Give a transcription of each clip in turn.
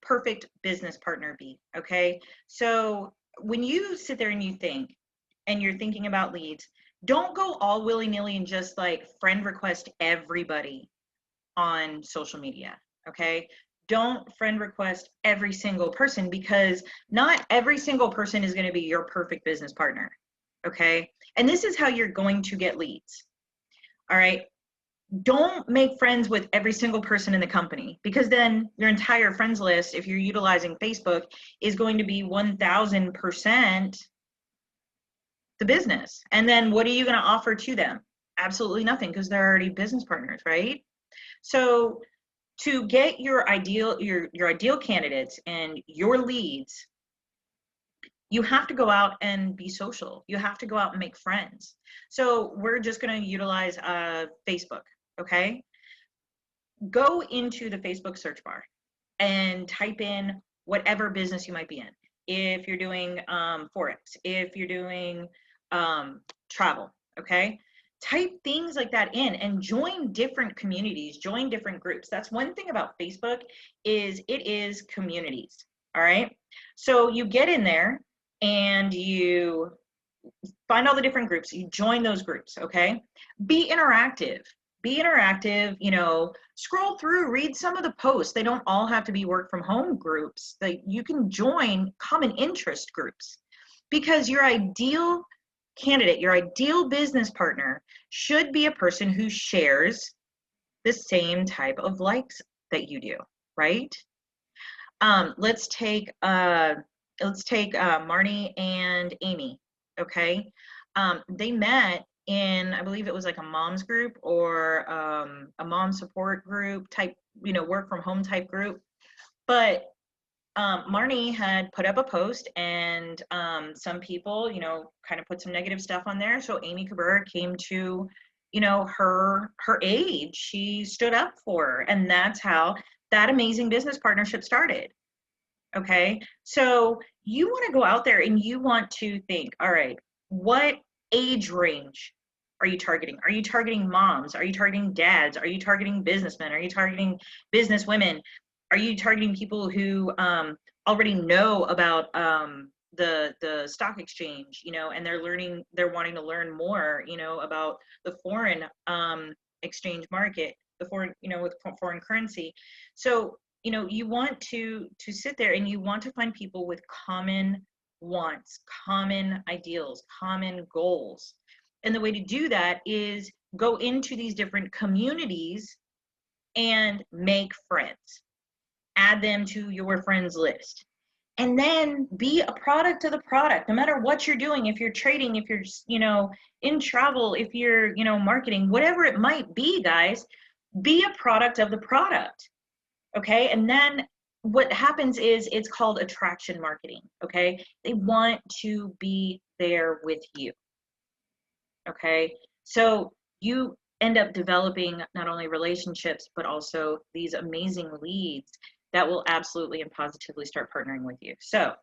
perfect business partner be? Okay. So when you sit there and you think, and you're thinking about leads, don't go all willy-nilly and just like friend request everybody on social media. Okay. Don't friend request every single person, because not every single person is going to be your perfect business partner. Okay. And this is how you're going to get leads. All right. Don't make friends with every single person in the company, because then your entire friends list, if you're utilizing Facebook, is going to be 1000% the business. And then what are you going to offer to them? Absolutely nothing, because they're already business partners, right? So to get your ideal candidates and your leads, you have to go out and be social. You have to go out and make friends. So we're just going to utilize Facebook. Okay. Go into the Facebook search bar and type in whatever business you might be in. If you're doing Forex, if you're doing travel, okay? Type things like that in and join different communities, join different groups. That's one thing about Facebook, is it is communities, all right? So you get in there and you find all the different groups, you join those groups, okay? Be interactive. Be interactive, you know, scroll through, read some of the posts. They don't all have to be work from home groups. You can join common interest groups, because your ideal candidate, your ideal business partner should be a person who shares the same type of likes that you do, right? Let's take Marnie and Amy, okay? They met in, I believe it was like a mom's group or a mom support group type, you know, work from home type group. But Marnie had put up a post, and some people, you know, kind of put some negative stuff on there. So Amy Cabrera came to, you know, her aid. She stood up for her, and that's how that amazing business partnership started. Okay. So you want to go out there and you want to think, all right, what age range are you targeting? Are you targeting moms? Are you targeting dads? Are you targeting businessmen? Are you targeting business women? Are you targeting people who already know about the stock exchange, you know, and they're wanting to learn more, you know, about the foreign exchange market, the foreign, you know, with foreign currency. So, you know, you want to sit there and you want to find people with common wants, common ideals, common goals. And the way to do that is go into these different communities and make friends. Add them to your friends list. And then be a product of the product, no matter what you're doing. If you're trading, if you're, you know, in travel, if you're, you know, marketing, whatever it might be, guys, be a product of the product. Okay. And then what happens is it's called attraction marketing. Okay. They want to be there with you. Okay. So you end up developing not only relationships, but also these amazing leads that will absolutely and positively start partnering with you. So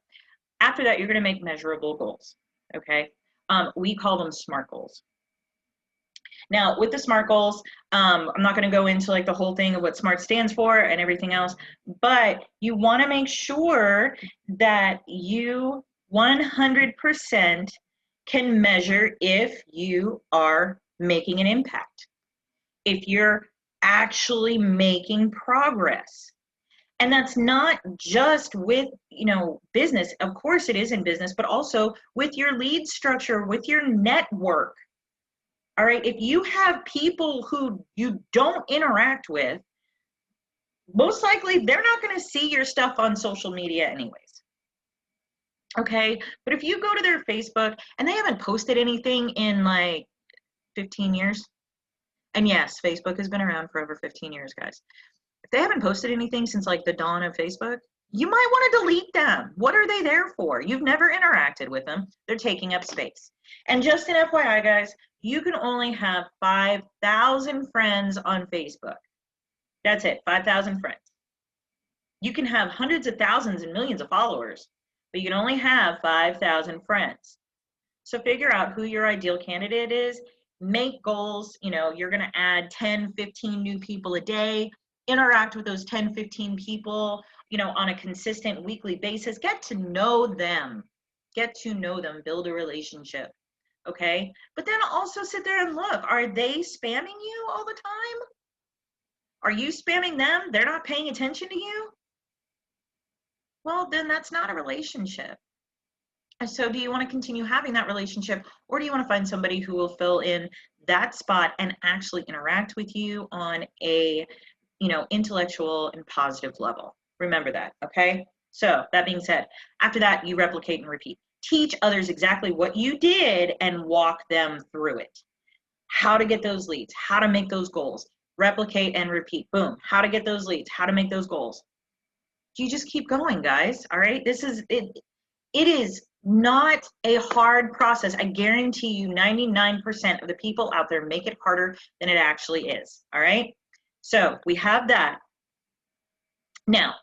after that, you're going to make measurable goals. Okay. We call them SMART goals. Now, with the SMART goals, I'm not going to go into like the whole thing of what SMART stands for and everything else, but you want to make sure that you 100% can measure if you are making an impact, if you're actually making progress. And that's not just with, you know, business. Of course it is in business, but also with your lead structure, with your network. All right. If you have people who you don't interact with, most likely they're not going to see your stuff on social media anyways. Okay. But if you go to their Facebook and they haven't posted anything in like 15 years, and yes, Facebook has been around for over 15 years, guys. If they haven't posted anything since like the dawn of Facebook, you might want to delete them. What are they there for? You've never interacted with them. They're taking up space. And just an FYI, guys, you can only have 5,000 friends on Facebook. That's it, 5,000 friends. You can have hundreds of thousands and millions of followers, but you can only have 5,000 friends. So figure out who your ideal candidate is, make goals. You know, you're going to add 10, 15 new people a day, interact with those 10, 15 people on a consistent weekly basis. Get to know them. Get to know them. Build a relationship. Okay? But then also sit there and look. Are they spamming you all the time? Are you spamming them? They're not paying attention to you? Well, then that's not a relationship. And so do you want to continue having that relationship, or do you want to find somebody who will fill in that spot and actually interact with you on a, intellectual and positive level? Remember that, okay? So that being said, after that, you replicate and repeat. Teach others exactly what you did and walk them through it. How to get those leads, how to make those goals. Replicate and repeat. Boom. How to get those leads, how to make those goals. You just keep going, guys. All right. This is it. It is not a hard process. I guarantee you 99% of the people out there make it harder than it actually is. All right. So we have that. Now,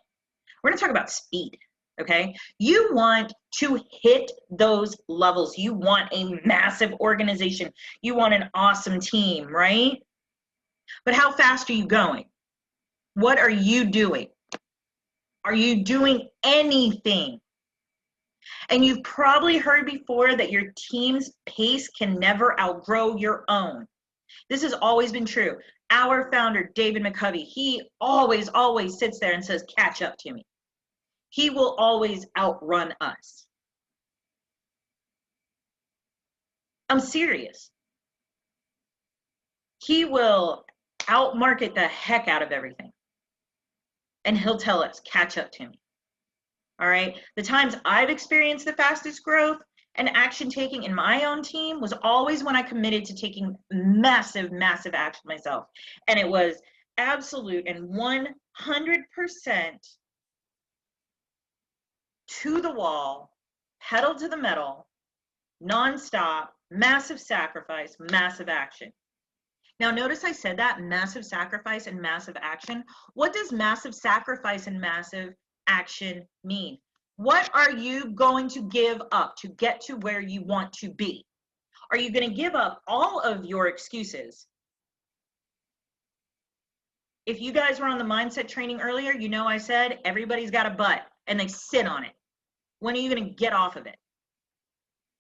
we're going to talk about speed. Okay. You want to hit those levels. You want a massive organization. You want an awesome team, right? But how fast are you going? What are you doing? Are you doing anything? And you've probably heard before that your team's pace can never outgrow your own. This has always been true. Our founder, David McCovey, he always sits there and says, catch up to me. He will always outrun us. I'm serious. He will outmarket the heck out of everything. And he'll tell us, catch up to me. All right. The times I've experienced the fastest growth and action taking in my own team was always when I committed to taking massive action myself. And it was absolute and 100% to the wall, pedal to the metal, nonstop, massive sacrifice, massive action. Now, notice I said that massive sacrifice and massive action. What does massive sacrifice and massive action mean? What are you going to give up to get to where you want to be? Are you going to give up all of your excuses? If you guys were on the mindset training earlier, I said everybody's got a butt and they sit on it. When are you going to get off of it?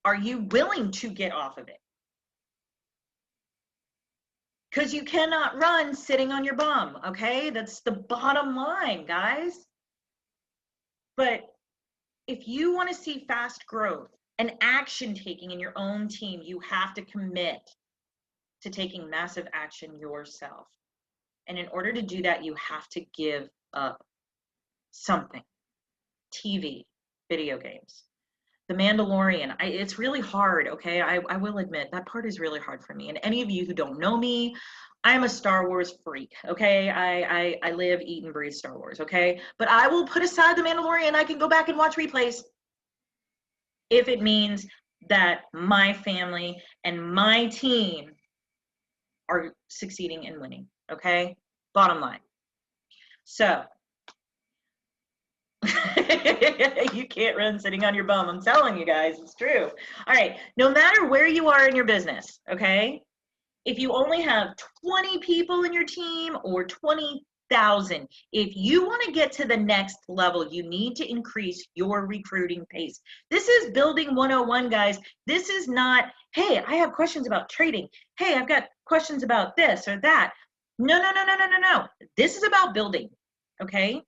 Are you willing to get off of it? Because you cannot run sitting on your bum, okay? That's the bottom line, guys. But if you want to see fast growth and action taking in your own team, you have to commit to taking massive action yourself. And in order to do that, you have to give up something. TV, video games, The Mandalorian. It's really hard, okay? I will admit that part is really hard for me. And any of you who don't know me, I'm a Star Wars freak, okay? I live, eat, and breathe Star Wars, okay? But I will put aside The Mandalorian. I can go back and watch replays if it means that my family and my team are succeeding and winning, okay? Bottom line. So, you can't run sitting on your bum. I'm telling you guys, it's true. All right, no matter where you are in your business, okay? If you only have 20 people in your team or 20,000, if you want to get to the next level, you need to increase your recruiting pace. This is building 101, guys. This is not, hey, I have questions about trading. Hey, I've got questions about this or that. No. This is about building, okay?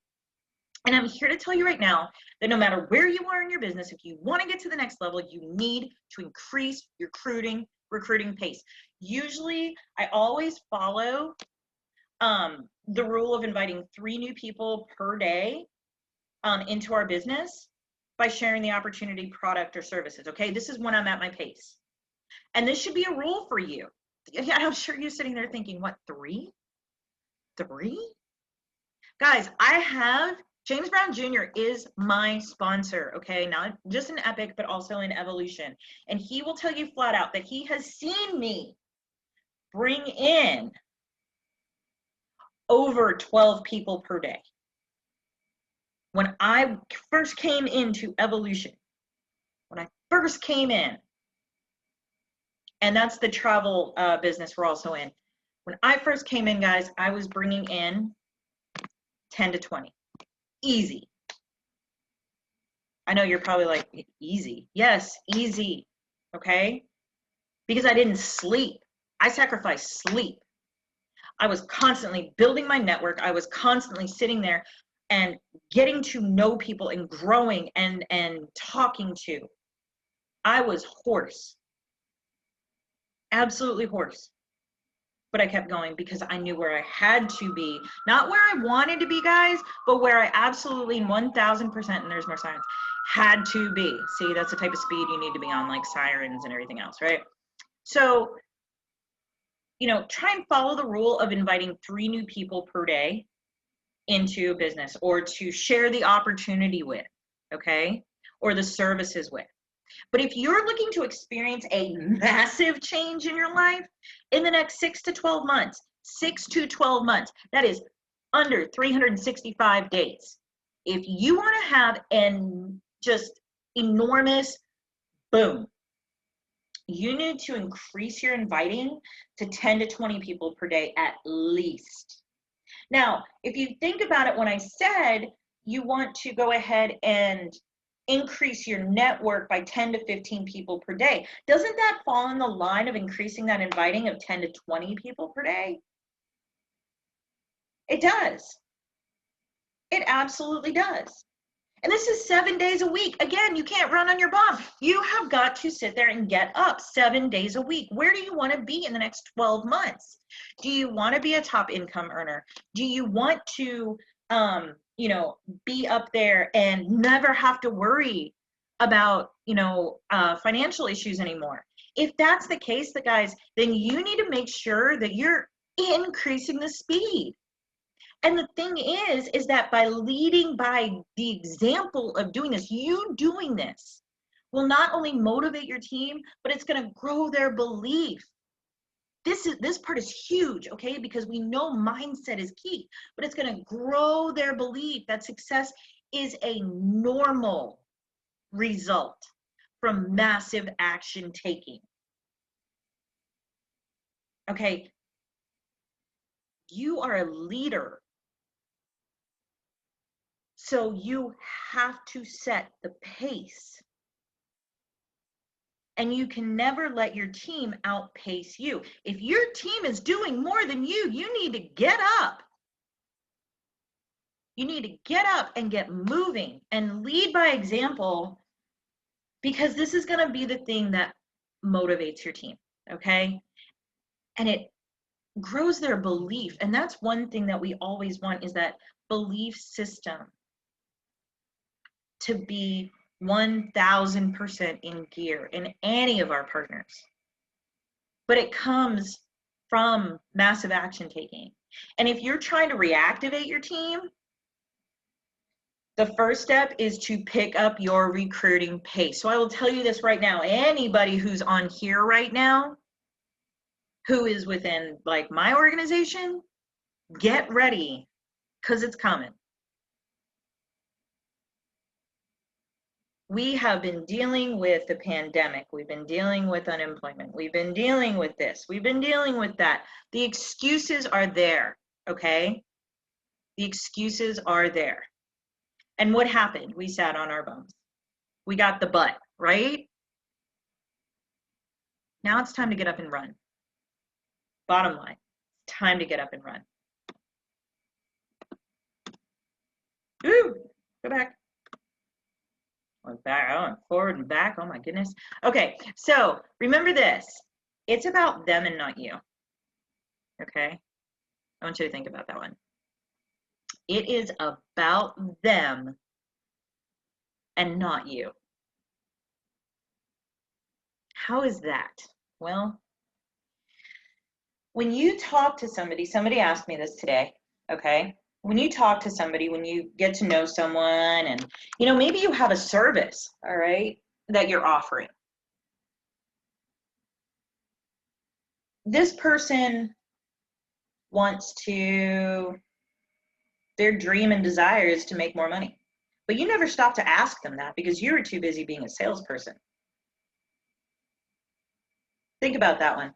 And I'm here to tell you right now that no matter where you are in your business, if you want to get to the next level, you need to increase your recruiting pace. Usually, I always follow the rule of inviting 3 new people per day into our business by sharing the opportunity, product, or services. Okay, this is when I'm at my pace. And this should be a rule for you. Yeah, I'm sure you're sitting there thinking, what, 3? 3? Guys, I have James Brown Jr. is my sponsor, okay? Not just in Epic, but also in Evolution. And he will tell you flat out that he has seen me bring in over 12 people per day. When I first came into Evolution, and that's the travel business we're also in. When I first came in, guys, I was bringing in 10 to 20. Easy. I know you're probably like, easy. Yes, easy. Okay? Because I didn't sleep. I sacrificed sleep. I was constantly building my network. I was constantly sitting there and getting to know people and growing and talking to. I was hoarse. Absolutely hoarse. But I kept going because I knew where I had to be. Not where I wanted to be, guys, but where I absolutely 1000%, and there's more sirens, had to be. See, that's the type of speed you need to be on, like sirens and everything else, right? So, you know, try and follow the rule of inviting 3 new people per day into a business or to share the opportunity with, okay? Or the services with. But if you're looking to experience a massive change in your life in the next 6 to 12 months, 6 to 12 months, that is under 365 days. If you want to have an just enormous boom, you need to increase your inviting to 10 to 20 people per day at least. Now, if you think about it, when I said you want to go ahead and increase your network by 10 to 15 people per day, doesn't that fall in the line of increasing that inviting of 10 to 20 people per day? It does. It absolutely does. And this is 7 days a week. Again, you can't run on your bomb. You have got to sit there and get up 7 days a week. Where do you want to be in the next 12 months? Do you want to be a top income earner? Do you want to, you know, be up there and never have to worry about, you know, financial issues anymore? If that's the case, guys, then you need to make sure that you're increasing the speed. And the thing is that by leading by the example of doing this, you doing this will not only motivate your team, but it's going to grow their belief. This part is huge, okay? Because we know mindset is key, but it's going to grow their belief that success is a normal result from massive action taking. Okay? You are a leader. So you have to set the pace. And you can never let your team outpace you. If your team is doing more than you, you need to get up. You need to get up and get moving and lead by example, because this is going to be the thing that motivates your team, okay? And it grows their belief. And that's one thing that we always want, is that belief system to be 1000% in gear in any of our partners. But it comes from massive action taking. And if you're trying to reactivate your team, the first step is to pick up your recruiting pace. So I will tell you this right now, anybody who's on here right now, who is within like my organization, get ready, because it's coming. We have been dealing with the pandemic. We've been dealing with unemployment. We've been dealing with this. We've been dealing with that. The excuses are there, okay? The excuses are there. And what happened? We sat on our bums. We got the butt, right? Now it's time to get up and run. Bottom line, it's time to get up and run. Ooh, go back. Back, oh, forward and back. Oh my goodness. Okay, so remember this. It's about them and not you. Okay? I want you to think about that one. It is about them and not you. How is that? Well, when you talk to somebody asked me this today, okay? When you talk to somebody, when you get to know someone, and, you know, maybe you have a service, all right, that you're offering. This person wants to, their dream and desire is to make more money. But you never stop to ask them that because you were too busy being a salesperson. Think about that one.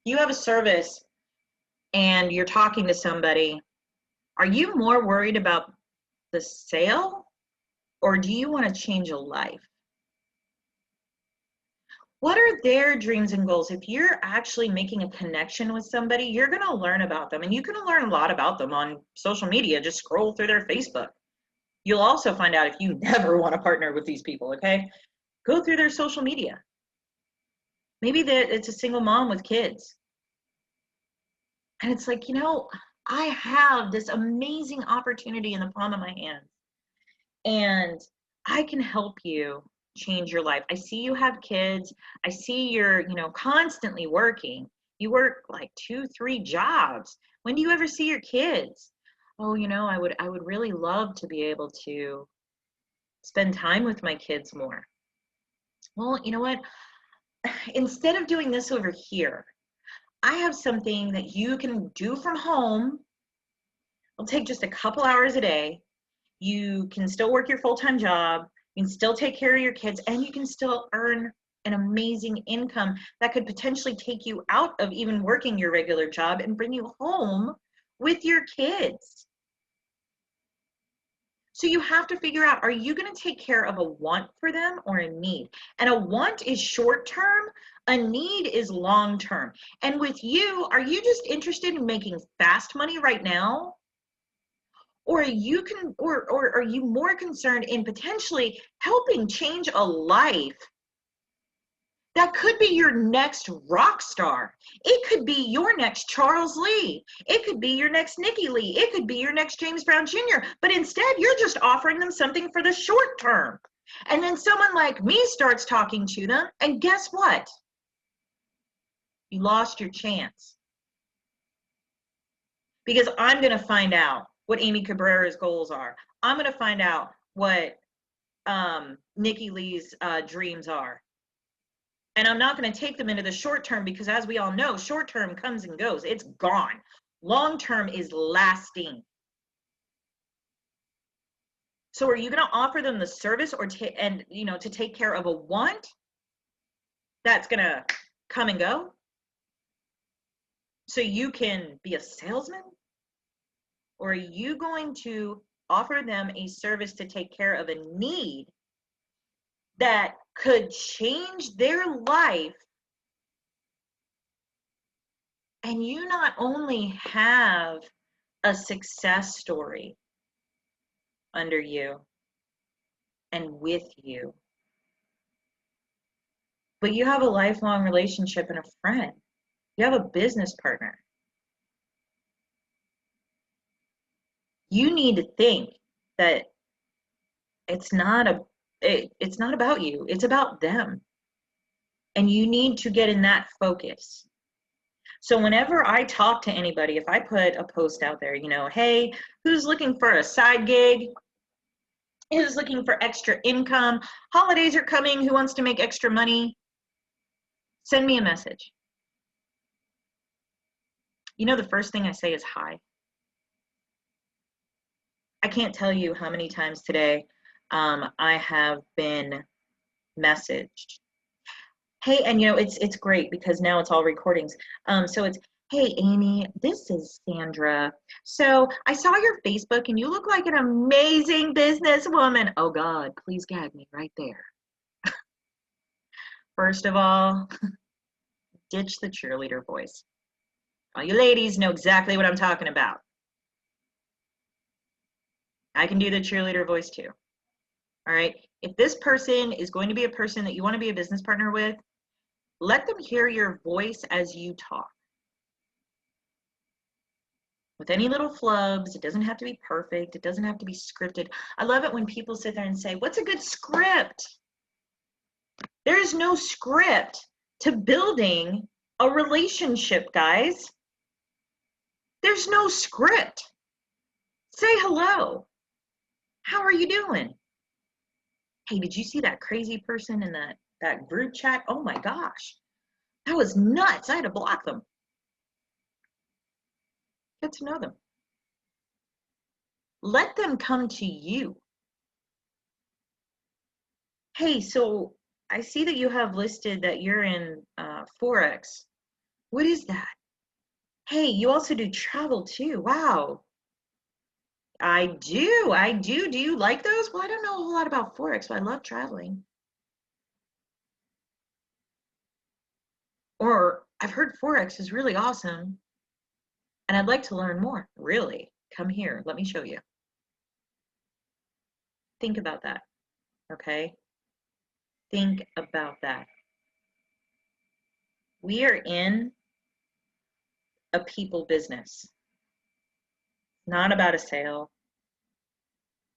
You have a service and you're talking to somebody. Are you more worried about the sale, or do you want to change a life? What are their dreams and goals? If you're actually making a connection with somebody, you're going to learn about them, and you can learn a lot about them on social media. Just scroll through their Facebook. You'll also find out if you never want to partner with these people, okay? Go through their social media. Maybe it's a single mom with kids. And it's like, I have this amazing opportunity in the palm of my hand, and I can help you change your life. I see you have kids. I see you're, constantly working. You work like 2-3 jobs. When do you ever see your kids? Oh, I would really love to be able to spend time with my kids more. Well, you know what? Instead of doing this over here, I have something that you can do from home. It'll take just a couple hours a day. You can still work your full-time job. You can still take care of your kids, and you can still earn an amazing income that could potentially take you out of even working your regular job and bring you home with your kids. So you have to figure out, are you going to take care of a want for them or a need? And a want is short term, a need is long term. And with you, are you just interested in making fast money right now? Or are you more concerned in potentially helping change a life that could be your next rock star? It could be your next Charles Lee. It could be your next Nikki Lee. It could be your next James Brown Jr. But instead, you're just offering them something for the short term. And then someone like me starts talking to them, and guess what? You lost your chance. Because I'm going to find out what Amy Cabrera's goals are. I'm going to find out what Nikki Lee's dreams are. And I'm not going to take them into the short term, because as we all know, short term comes and goes. It's gone. Long term is lasting. So are you going to offer them the service to take care of a want that's going to come and go so you can be a salesman? Or are you going to offer them a service to take care of a need that could change their life, and you not only have a success story under you and with you, but you have a lifelong relationship and a friend. You have a business partner. You need to think that it's not about you, it's about them. And you need to get in that focus. So whenever I talk to anybody, if I put a post out there, hey, who's looking for a side gig? Who's looking for extra income? Holidays are coming, who wants to make extra money? Send me a message. The first thing I say is hi. I can't tell you how many times today I have been messaged. Hey, and it's great because now it's all recordings. So it's, hey, Amy, this is Sandra. So I saw your Facebook and you look like an amazing businesswoman. Oh God, please gag me right there. First of all, ditch the cheerleader voice. All you ladies know exactly what I'm talking about. I can do the cheerleader voice too. All right. If this person is going to be a person that you want to be a business partner with, let them hear your voice as you talk. With any little flubs, it doesn't have to be perfect. It doesn't have to be scripted. I love it when people sit there and say, what's a good script? There is no script to building a relationship, guys. There's no script. Say hello. How are you doing? Hey, did you see that crazy person in that group chat? Oh my gosh, that was nuts. I had to block them. Get to know them. Let them come to you. Hey, so I see that you have listed that you're in Forex. What is that? Hey, you also do travel too. Wow. I do. I do. Do you like those? Well, I don't know a whole lot about Forex, but I love traveling. Or I've heard Forex is really awesome and I'd like to learn more. Really? Come here. Let me show you. Think about that. Okay? Think about that. We are in a people business. It's not about a sale.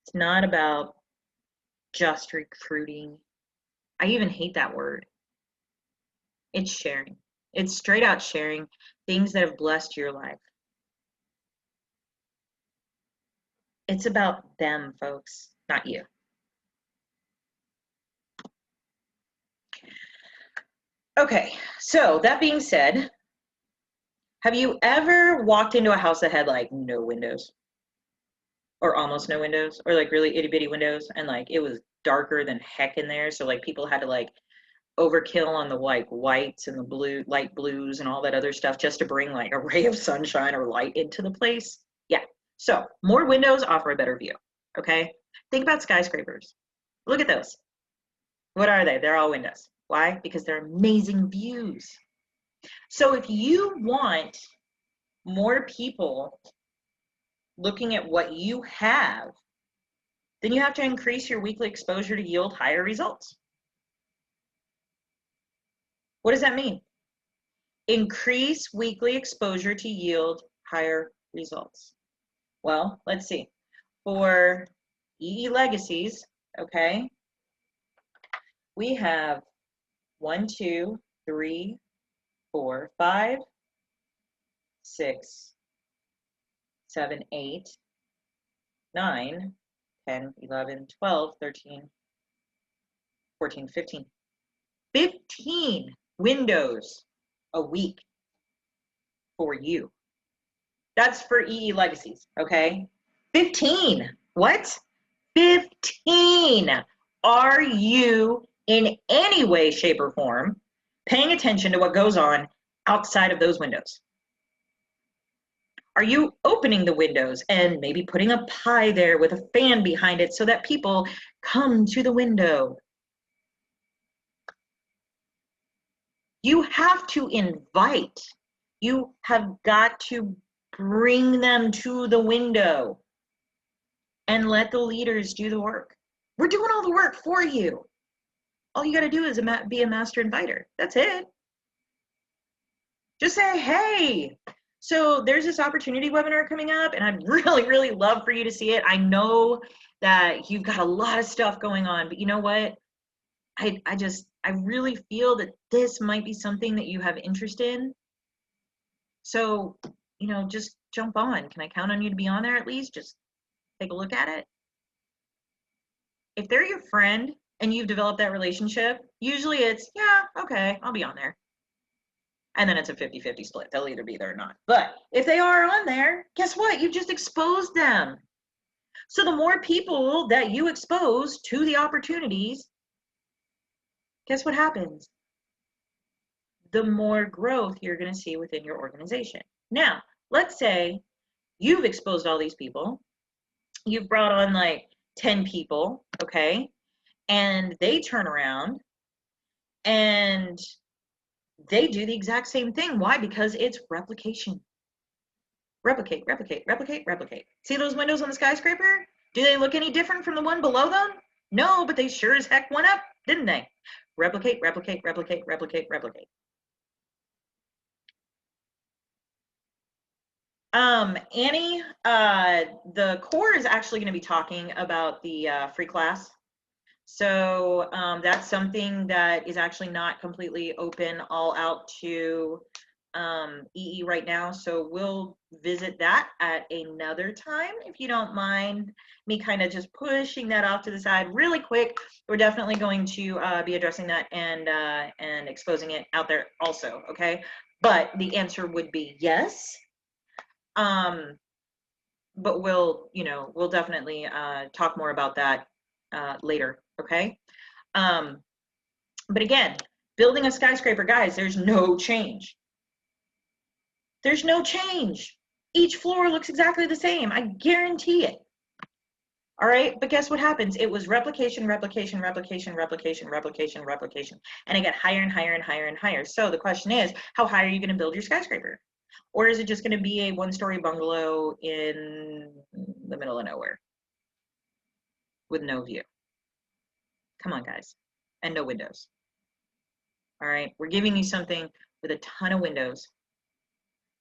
It's not about just recruiting. I even hate that word. It's sharing. It's straight out sharing things that have blessed your life. It's about them, folks, not you. Okay, so that being said, have you ever walked into a house that had like no windows or almost no windows or like really itty bitty windows and like it was darker than heck in there? So like people had to like overkill on the like whites and the blue, light blues and all that other stuff just to bring like a ray of sunshine or light into the place. Yeah. So more windows offer a better view. Okay. Think about skyscrapers. Look at those. What are they? They're all windows. Why? Because they're amazing views. So if you want more people looking at what you have, then you have to increase your weekly exposure to yield higher results. What does that mean? Increase weekly exposure to yield higher results. Well, let's see. For EE Legacies, okay, we have 1, 2, 3, 4, 5, 6, 7, 8, 9, 10, 11, 12, 13, 14, 15. 15 windows a week for you. That's for EE Legacies, okay? 15. What? 15. Are you in any way, shape, or form paying attention to what goes on outside of those windows? Are you opening the windows and maybe putting a pie there with a fan behind it so that people come to the window? You have to invite. You have got to bring them to the window and let the leaders do the work. We're doing all the work for you. All you got to do is be a master inviter. That's it. Just say, hey, so there's this opportunity webinar coming up and I'd really, really love for you to see it. I know that you've got a lot of stuff going on, but you know what? I really feel that this might be something that you have interest in. So, just jump on. Can I count on you to be on there at least? Just take a look at it. If they're your friend and you've developed that relationship, usually it's, yeah, okay, I'll be on there. And then it's a 50-50 split. They'll either be there or not. But if they are on there, guess what? You just exposed them. So the more people that you expose to the opportunities, guess what happens? The more growth you're going to see within your organization. Now, let's say you've exposed all these people. You've brought on like 10 people, okay? And they turn around and they do the exact same thing. Why? Because it's replication. Replicate, replicate, replicate, replicate. See those windows on the skyscraper? Do they look any different from the one below them? No, but they sure as heck went up, didn't they? Replicate, replicate, replicate, replicate, replicate. Annie, the core is actually going to be talking about the free class. So that's something that is actually not completely open all out to EE right now. So we'll visit that at another time, if you don't mind me kind of just pushing that off to the side really quick. We're definitely going to be addressing that and exposing it out there also, okay? But the answer would be yes. But we'll definitely talk more about that later, okay? But again, building a skyscraper, guys, there's no change. There's no change. Each floor looks exactly the same. I guarantee it. All right, but guess what happens? It was replication, replication, replication, replication, replication, replication, and it got higher and higher and higher and higher. So the question is, how high are you going to build your skyscraper? Or is it just going to be a one-story bungalow in the middle of nowhere with no view? Come on, guys, and no windows. All right, we're giving you something with a ton of windows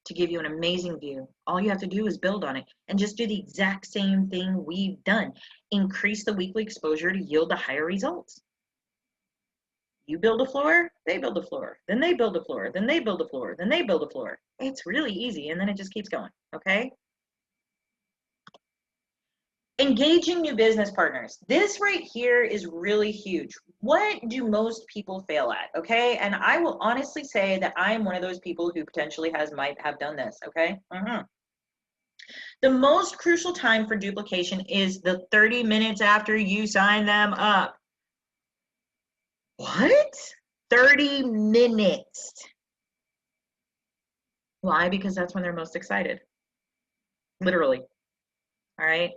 to give you an amazing view. All you have to do is build on it and just do the exact same thing we've done. Increase the weekly exposure to yield the higher results. You build a floor, they build a floor, then they build a floor, then they build a floor, then they build a floor. It's really easy, and then it just keeps going, okay? Engaging new business partners. This right here is really huge. What do most people fail at, okay? And I will honestly say that I'm one of those people who potentially might have done this, okay? The most crucial time for duplication is the 30 minutes after you sign them up. What? 30 minutes. Why? Because that's when they're most excited. Literally. All right?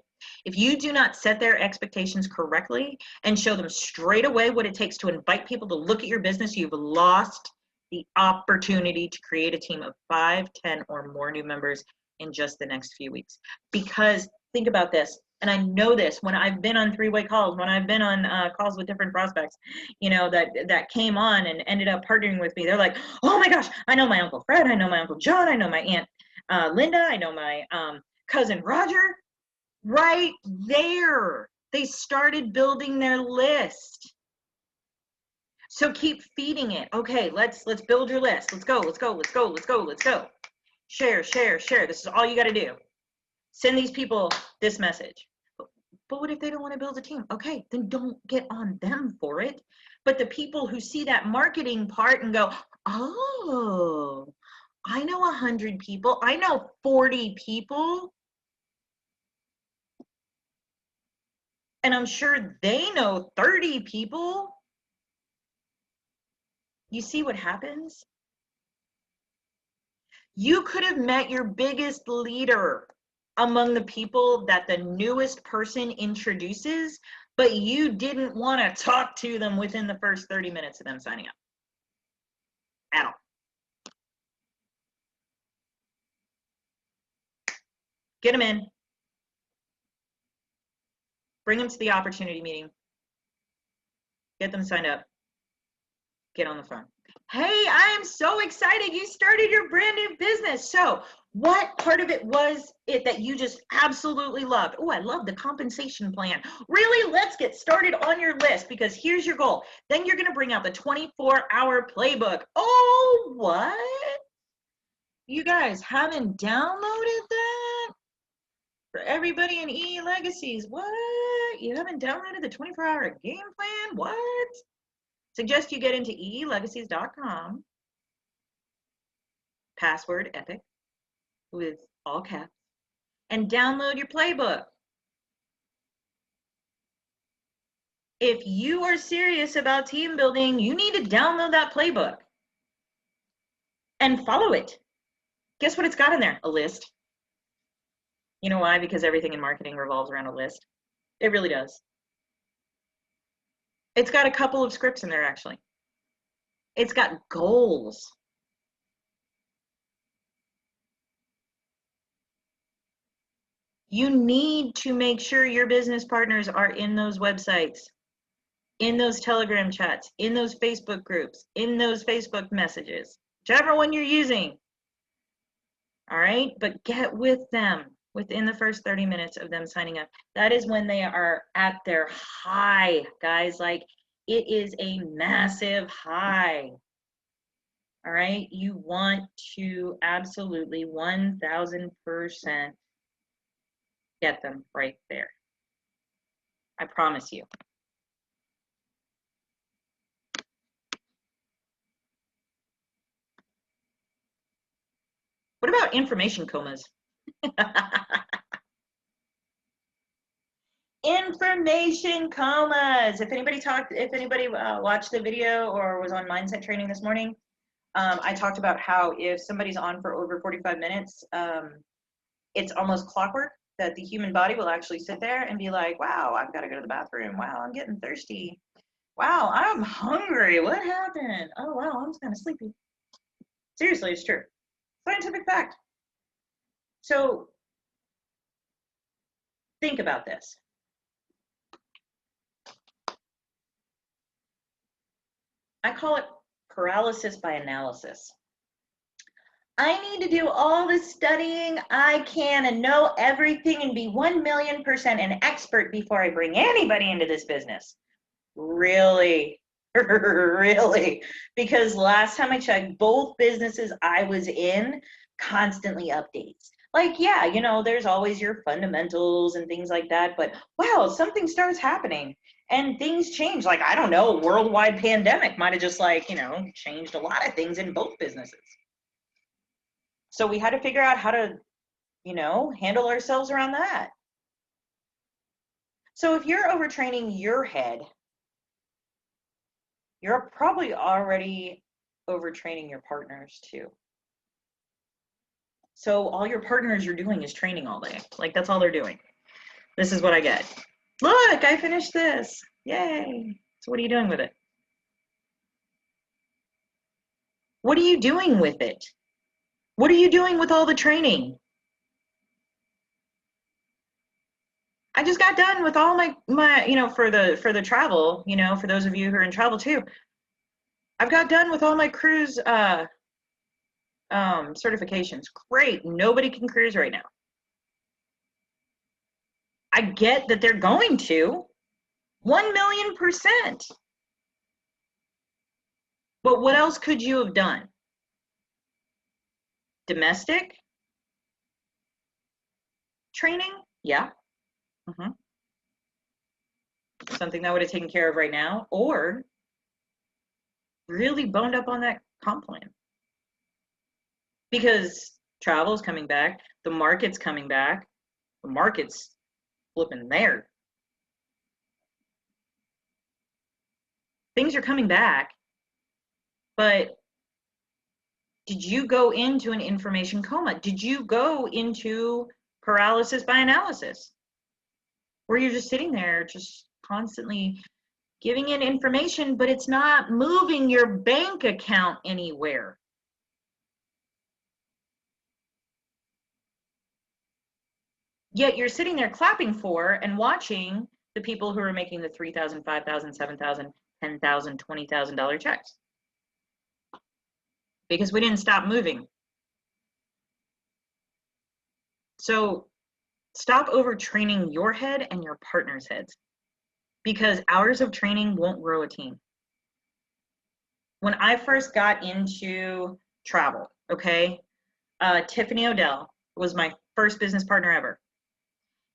If you do not set their expectations correctly and show them straight away what it takes to invite people to look at your business, you've lost the opportunity to create a team of 5, 10, or more new members in just the next few weeks. Because think about this, and I know this when I've been on three-way calls, when I've been on calls with different prospects, you know, that came on and ended up partnering with me. They're like, oh my gosh, I know my Uncle Fred, I know my Uncle John, I know my Aunt Linda, I know my cousin Roger. Right there, they started building their list. So keep feeding it. Okay, let's build your list. Let's go, let's go, let's go, let's go, let's go. Share, share, share. This is all you got to do. Send these people this message. But what if they don't want to build a team? Okay, then don't get on them for it. But the people who see that marketing part and go, oh, I know 100 people. I know 40 people. And I'm sure they know 30 people. You see what happens? You could have met your biggest leader among the people that the newest person introduces, but you didn't want to talk to them within the first 30 minutes of them signing up at all. Get them in. Bring them to the opportunity meeting. Get them signed up. Get on the phone. Hey, I am so excited you started your brand new business. So what part of it was it that you just absolutely loved? Oh, I love the compensation plan. Really, let's get started on your list, because here's your goal. Then you're going to bring out the 24-hour playbook. Oh, what? You guys haven't downloaded that? For everybody in EE Legacies, what? You haven't downloaded the 24-hour game plan? What? Suggest you get into eelegacies.com, password epic with all caps, and download your playbook. If you are serious about team building, you need to download that playbook and follow it. Guess what it's got in there? A list. You know why? Because everything in marketing revolves around a list. It really does. It's got a couple of scripts in there, actually. It's got goals. You need to make sure your business partners are in those websites, in those Telegram chats, in those Facebook groups, in those Facebook messages, whichever one you're using. All right, but get with them within the first 30 minutes of them signing up. That is when they are at their high, guys. Like, it is a massive high. All right, you want to absolutely 1000% get them right there. I promise you. What about information comas? Information comas. If anybody watched the video or was on mindset training this morning, I talked about how if somebody's on for over 45 minutes, it's almost clockwork. that the human body will actually sit there and be like, wow, I've got to go to the bathroom. Wow, I'm getting thirsty. Wow, I'm hungry. What happened? Oh, wow, I'm kind of sleepy. Seriously, it's true. Scientific fact. So think about this. I call it paralysis by analysis. I need to do all the studying I can and know everything and be 1,000,000% an expert before I bring anybody into this business. Really? Really? Because last time I checked, both businesses I was in constantly updates. Like, yeah, you know, there's always your fundamentals and things like that, but wow, something starts happening and things change. Like, I don't know, a worldwide pandemic might have just like, you know, changed a lot of things in both businesses. So we had to figure out how to, you know, handle ourselves around that. So if you're overtraining your head, you're probably already overtraining your partners too. So all your partners you're doing is training all day. Like that's all they're doing. This is what I get. Look, I finished this. Yay. So what are you doing with it? What are you doing with it? What are you doing with all the training? I just got done with all my you know, for the travel, you know, for those of you who are in travel too. I've got done with all my cruise certifications. Great. Nobody can cruise right now. I get that they're going to 1,000,000%. But what else could you have done? Domestic training? Yeah. Mm-hmm. Something that would have taken care of right now, or really boned up on that comp plan. Because travel's coming back, the market's coming back, the market's flipping there. Things are coming back, but did you go into an information coma? Did you go into paralysis by analysis? Where you're just sitting there, just constantly giving in information, but it's not moving your bank account anywhere. Yet you're sitting there clapping for and watching the people who are making the $3,000, $5,000, $7,000, $10,000, $20,000 checks. Because we didn't stop moving. So stop overtraining your head and your partner's heads. Because hours of training won't grow a team. When I first got into travel, okay, Tiffany Odell was my first business partner ever.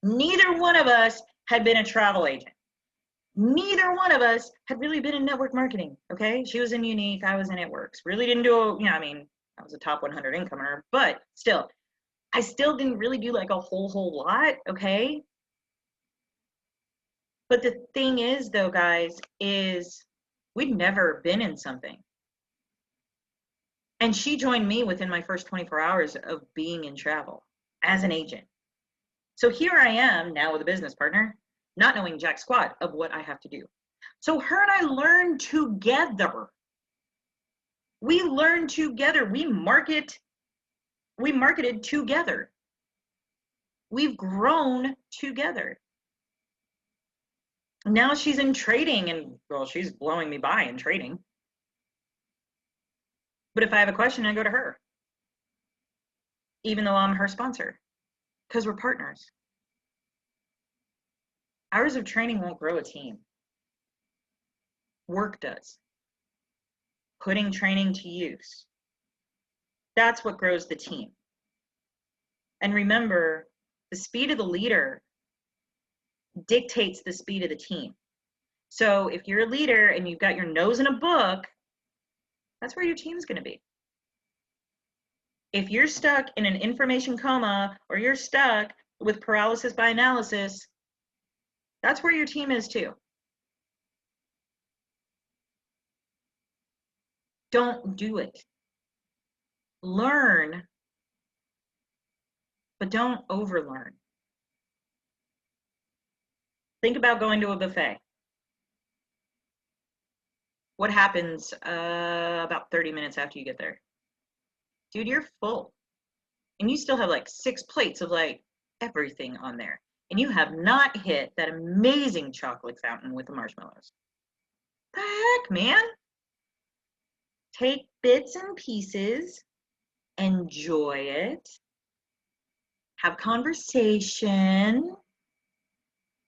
Neither one of us had been a travel agent. Neither one of us had really been in network marketing, okay? She was in Unique, I was in It Works. Really didn't do, you know, I mean, I was a top 100 incomer, but still, I still didn't really do like a whole lot, okay? But the thing is, though, guys, is we'd never been in something. And she joined me within my first 24 hours of being in travel as an agent. So here I am now with a business partner, not knowing jack squat of what I have to do. So her and I learned together. We learned together. We marketed together. We've grown together. Now she's in trading and, well, she's blowing me by in trading. But if I have a question, I go to her, even though I'm her sponsor, because we're partners. Hours of training won't grow a team. Work does. Putting training to use. That's what grows the team. And remember, the speed of the leader dictates the speed of the team. So if you're a leader and you've got your nose in a book, that's where your team's going to be. If you're stuck in an information coma or you're stuck with paralysis by analysis, that's where your team is too. Don't do it. Learn, but don't overlearn. Think about going to a buffet. What happens about 30 minutes after you get there? Dude, you're full. And you still have like 6 plates of like everything on there. And you have not hit that amazing chocolate fountain with the marshmallows. The heck, man? Take bits and pieces, enjoy it, have conversation,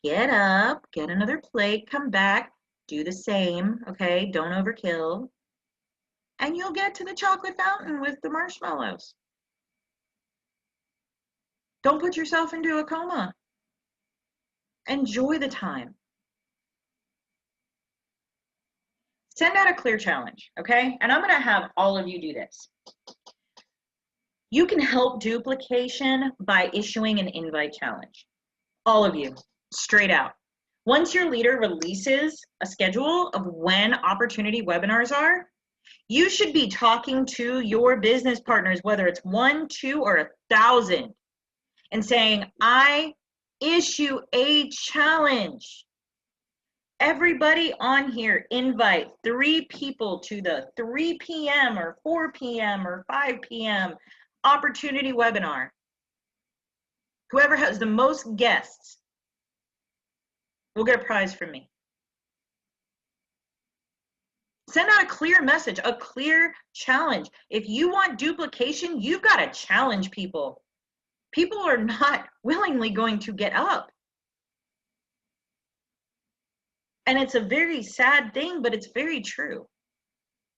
get up, get another plate, come back, do the same, okay? Don't overkill. And you'll get to the chocolate fountain with the marshmallows. Don't put yourself into a coma. Enjoy the time. Send out a clear challenge, okay? And I'm gonna have all of you do this. You can help duplication by issuing an invite challenge. All of you, straight out. Once your leader releases a schedule of when opportunity webinars are, you should be talking to your business partners, whether it's 1, 2, or 1,000, and saying, I issue a challenge. Everybody on here, invite 3 people to the 3 p.m. or 4 p.m. or 5 p.m. opportunity webinar. Whoever has the most guests will get a prize from me. Send out a clear message, a clear challenge. If you want duplication, you've got to challenge people. People are not willingly going to get up. And it's a very sad thing, but it's very true.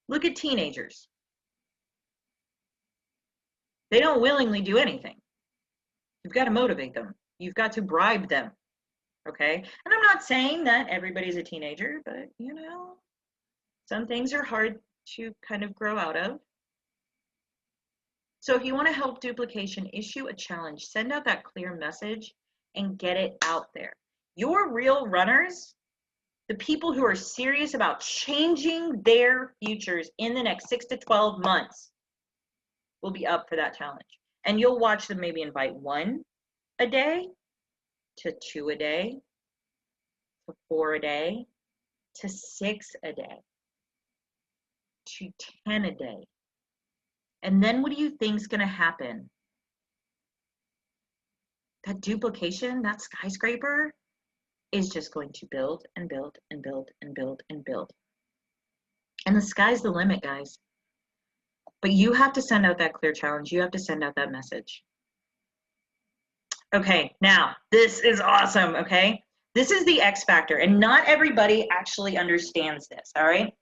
Look at teenagers. They don't willingly do anything. You've got to motivate them. You've got to bribe them. Okay? And I'm not saying that everybody's a teenager, but you know, some things are hard to kind of grow out of. So if you want to help duplication, issue a challenge, send out that clear message and get it out there. Your real runners, the people who are serious about changing their futures in the next 6 to 12 months, will be up for that challenge. And you'll watch them maybe invite 1 a day, to 2 a day, to 4 a day, to 6 a day, to 10 a day. And then what do you think is going to happen? That duplication, that skyscraper, is just going to build and build and build and build and build. And the sky's the limit, guys. But you have to send out that clear challenge. You have to send out that message. Okay, now, this is awesome, okay? This is the X factor, and not everybody actually understands this, all right?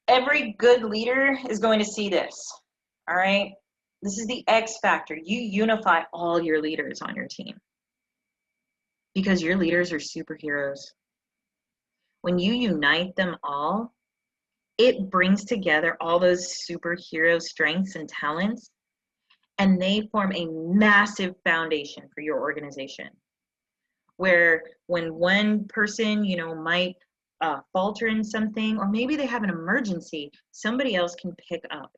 Every good leader is going to see this, all right? This is the X factor. You unify all your leaders on your team because your leaders are superheroes. When you unite them all, it brings together all those superhero strengths and talents, and they form a massive foundation for your organization. Where when one person, you know, might falter in something, or maybe they have an emergency, somebody else can pick up.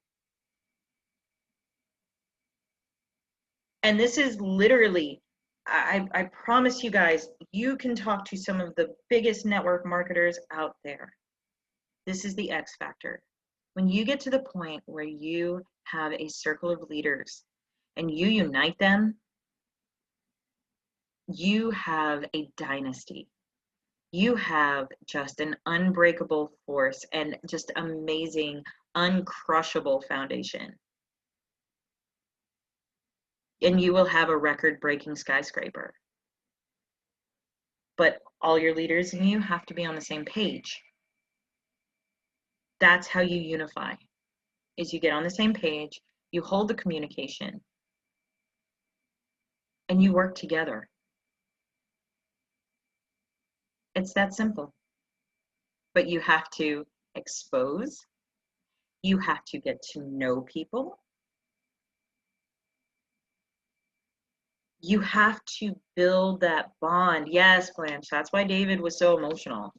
And this is literally, I promise you guys, you can talk to some of the biggest network marketers out there. This is the X factor. When you get to the point where you have a circle of leaders and you unite them, you have a dynasty. You have just an unbreakable force and just amazing, uncrushable foundation. And you will have a record-breaking skyscraper. But all your leaders and you have to be on the same page. That's how you unify, is you get on the same page, you hold the communication, and you work together. It's that simple. But you have to expose, you have to get to know people, you have to build that bond. Yes, Blanche, that's why David was so emotional.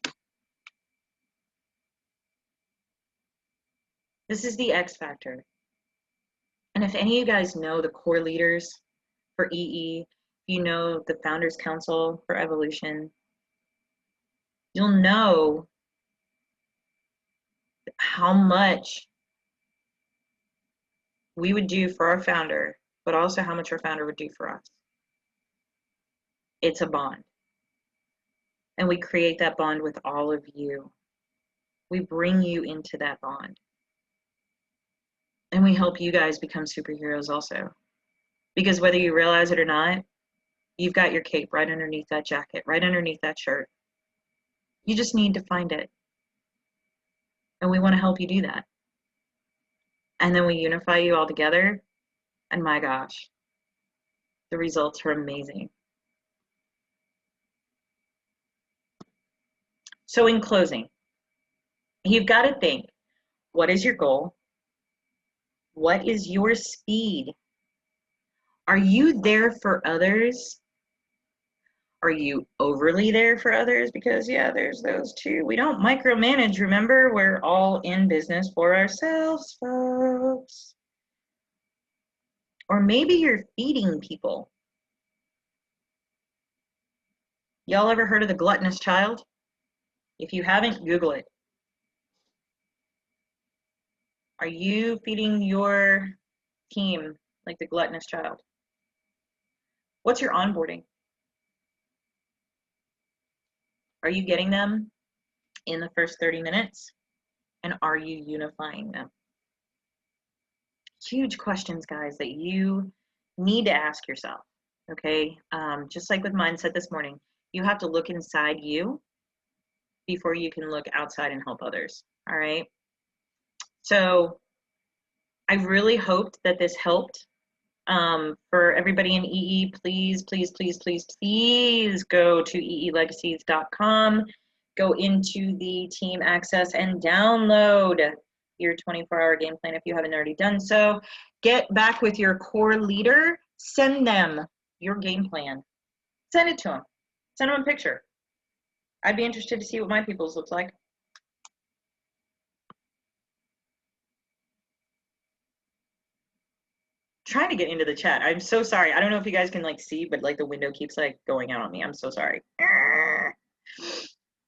This is the X factor. And if any of you guys know the core leaders for EE, you know the Founders Council for Evolution, you'll know how much we would do for our founder, but also how much our founder would do for us. It's a bond. And we create that bond with all of you. We bring you into that bond. And we help you guys become superheroes also. Because whether you realize it or not, you've got your cape right underneath that jacket, right underneath that shirt. You just need to find it. And we want to help you do that. And then we unify you all together. And my gosh, the results are amazing. So in closing, you've got to think, what is your goal? What is your speed? Are you there for others? Are you overly there for others? Because yeah, there's those too. We don't micromanage, remember? We're all in business for ourselves, folks. Or maybe you're feeding people. Y'all ever heard of the gluttonous child? If you haven't, Google it. Are you feeding your team like the gluttonous child? What's your onboarding? Are you getting them in the first 30 minutes? And are you unifying them? Huge questions, guys, that you need to ask yourself, okay? Just like with mindset this morning, you have to look inside you before you can look outside and help others, all right? So I really hoped that this helped. For everybody in EE, please, please, please, please, please go to eelegacies.com, go into the team access and download your 24-hour game plan if you haven't already done so. Get back with your core leader, send them your game plan. Send it to them. Send them a picture. I'd be interested to see what my people's looks like. Trying to get into the chat. I'm so sorry. I don't know if you guys can like see, but like the window keeps like going out on me. I'm so sorry.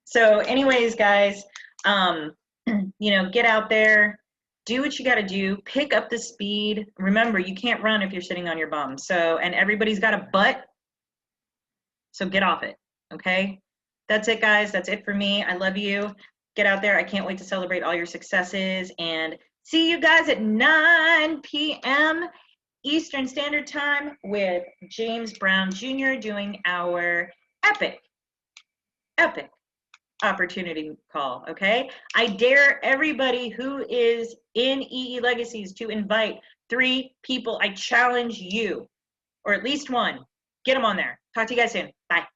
So anyways, guys, you know, get out there, do what you got to do, pick up the speed. Remember, you can't run if you're sitting on your bum. So, and everybody's got a butt. So get off it. Okay. That's it, guys. That's it for me. I love you. Get out there. I can't wait to celebrate all your successes and see you guys at 9 p.m. Eastern Standard Time with James Brown Jr. doing our epic opportunity call, okay? I dare everybody who is in EE Legacies to invite 3 people. I challenge you, or at least one. Get them on there. Talk to you guys soon. Bye.